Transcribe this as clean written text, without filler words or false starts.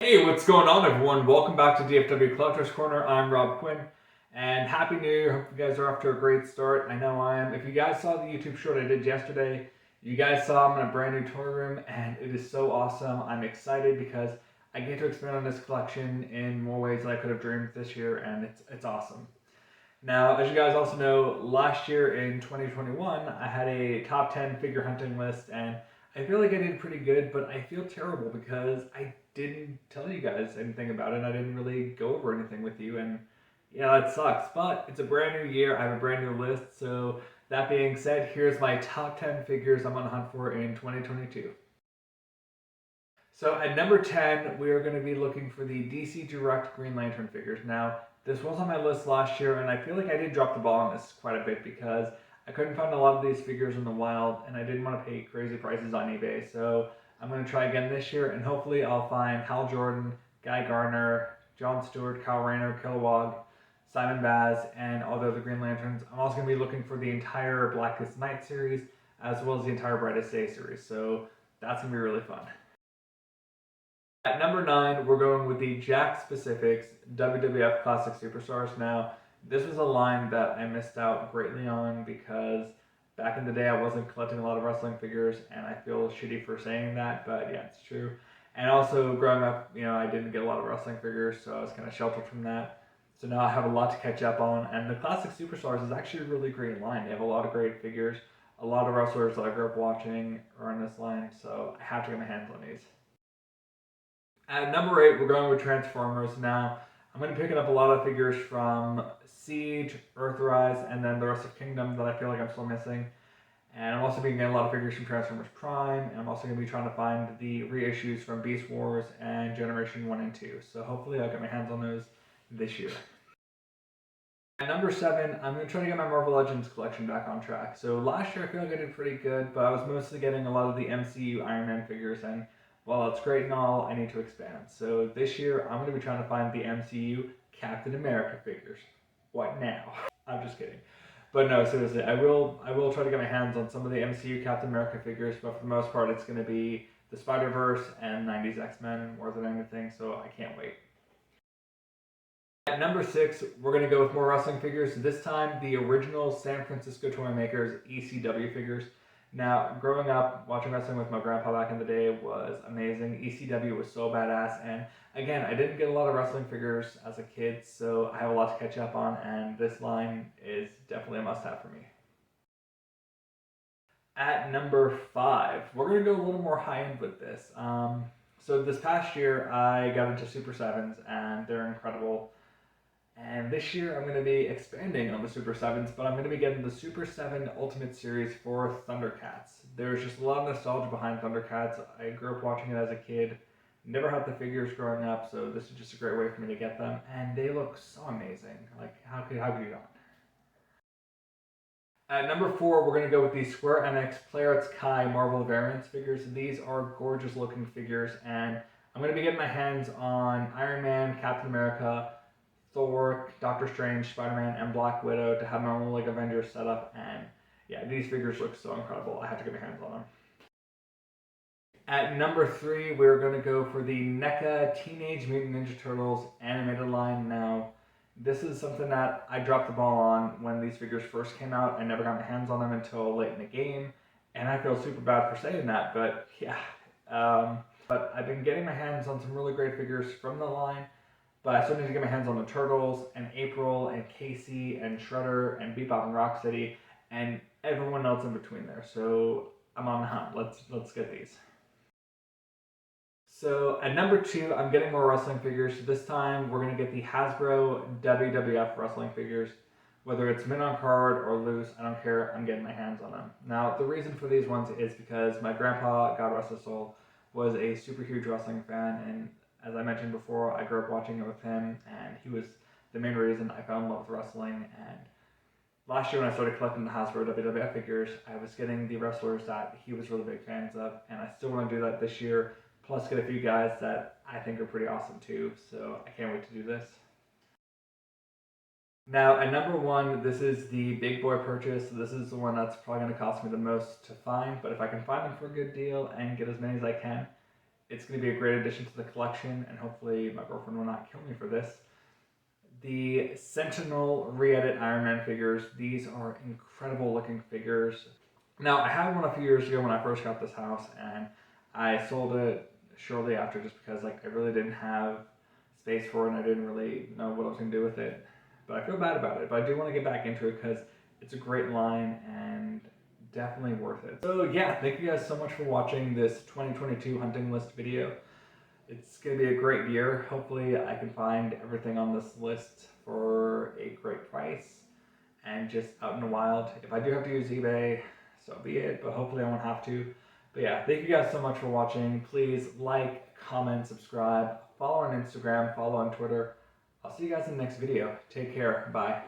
Hey, what's going on, everyone? Welcome back to DFW Collector's Corner. I'm Rob Quinn, and Happy New Year. Hope you guys are off to a great start. I know I am. If you guys saw the YouTube short I did yesterday, you guys saw I'm in a brand new toy room, and it is so awesome. I'm excited because I get to expand on this collection in more ways than I could have dreamed this year, and it's awesome. Now, as you guys also know, last year in 2021, I had a top 10 figure hunting list, and I feel like I did pretty good, but I feel terrible because I didn't tell you guys anything about it. I didn't really go over anything with you, and yeah, that sucks. But it's a brand new year. I have a brand new list. So that being said, here's my top 10 figures I'm on the hunt for in 2022. So at number 10, we are going to be looking for the DC Direct Green Lantern figures. Now, this was on my list last year, and I feel like I did drop the ball on this quite a bit because I couldn't find a lot of these figures in the wild, and I didn't want to pay crazy prices on eBay. So I'm going to try again this year, and hopefully I'll find Hal Jordan, Guy Gardner, John Stewart, Kyle Rayner, Kilowog, Simon Baz, and all the other Green Lanterns. I'm also going to be looking for the entire Blackest Night series, as well as the entire Brightest Day series. So that's going to be really fun. At number 9, we're going with the Jack Specifics WWF Classic Superstars. Now, this was a line that I missed out greatly on because back in the day I wasn't collecting a lot of wrestling figures, and I feel shitty for saying that, but yeah, it's true. And also, growing up, I didn't get a lot of wrestling figures, so I was kind of sheltered from that. So now I have a lot to catch up on, and the Classic Superstars is actually a really great line. They have a lot of great figures. A lot of wrestlers that I grew up watching are in this line, so I have to get my hands on these. At number 8, we're going with Transformers. Now, I'm going to be picking up a lot of figures from Siege, Earthrise, and then the rest of Kingdom that I feel like I'm still missing. And I'm also getting a lot of figures from Transformers Prime, and I'm also going to be trying to find the reissues from Beast Wars and Generation 1 and 2. So hopefully I'll get my hands on those this year. At number 7, I'm going to try to get my Marvel Legends collection back on track. So last year I feel like I did pretty good, but I was mostly getting a lot of the MCU Iron Man figures, and while it's great and all, I need to expand. So this year, I'm going to be trying to find the MCU Captain America figures. What now? I'm just kidding. But no, seriously, I will try to get my hands on some of the MCU Captain America figures, but for the most part, it's going to be the Spider-Verse and 90s X-Men more than anything, so I can't wait. At number 6, we're going to go with more wrestling figures. This time, the original San Francisco Toy Makers ECW figures. Now, growing up, watching wrestling with my grandpa back in the day was amazing. ECW was so badass, and again, I didn't get a lot of wrestling figures as a kid, so I have a lot to catch up on, and this line is definitely a must-have for me. At number 5, we're going to go a little more high-end with this. So this past year, I got into Super 7s, and they're incredible. And this year I'm going to be expanding on the Super 7s, but I'm going to be getting the Super 7 Ultimate Series for Thundercats. There's just a lot of nostalgia behind Thundercats. I grew up watching it as a kid, never had the figures growing up, so this is just a great way for me to get them. And they look so amazing. Like, how could you not? At number 4, we're going to go with the SquareNX Player Kai Marvel Variants figures. These are gorgeous looking figures, and I'm going to be getting my hands on Iron Man, Captain America, Thor, Doctor Strange, Spider-Man, and Black Widow to have my own like Avengers setup, and yeah, these figures look so incredible. I have to get my hands on them. At number 3, we're going to go for the NECA Teenage Mutant Ninja Turtles animated line. Now, this is something that I dropped the ball on when these figures first came out. I never got my hands on them until late in the game, and I feel super bad for saying that, but yeah. But I've been getting my hands on some really great figures from the line. But I still need to get my hands on the Turtles, and April, and Casey, and Shredder, and Bebop and Rocksteady, and everyone else in between there. So I'm on the hunt. Let's get these. So at number 2, I'm getting more wrestling figures. This time we're going to get the Hasbro WWF wrestling figures. Whether it's mint on card or loose, I don't care. I'm getting my hands on them. Now, the reason for these ones is because my grandpa, God rest his soul, was a super huge wrestling fan, and as I mentioned before, I grew up watching it with him, and he was the main reason I fell in love with wrestling. And last year when I started collecting the Hasbro WWF figures, I was getting the wrestlers that he was really big fans of, and I still want to do that this year, plus get a few guys that I think are pretty awesome too, so I can't wait to do this. Now, at number 1, this is the big boy purchase. This is the one that's probably going to cost me the most to find, but if I can find them for a good deal and get as many as I can, It's going to be a great addition to the collection, and hopefully my girlfriend will not kill me for this. The Sentinel re-edit Iron Man figures. These are incredible looking figures. Now, I had one a few years ago when I first got this house, and I sold it shortly after just because like I really didn't have space for it and I didn't really know what I was going to do with it. But I feel bad about it, but I do want to get back into it because it's a great line and definitely worth it. So yeah, thank you guys so much for watching this 2022 hunting list video. It's going to be a great year. Hopefully I can find everything on this list for a great price and just out in the wild. If I do have to use eBay, so be it, but hopefully I won't have to. But yeah, thank you guys so much for watching. Please like, comment, subscribe, follow on Instagram, follow on Twitter. I'll see you guys in the next video. Take care. Bye.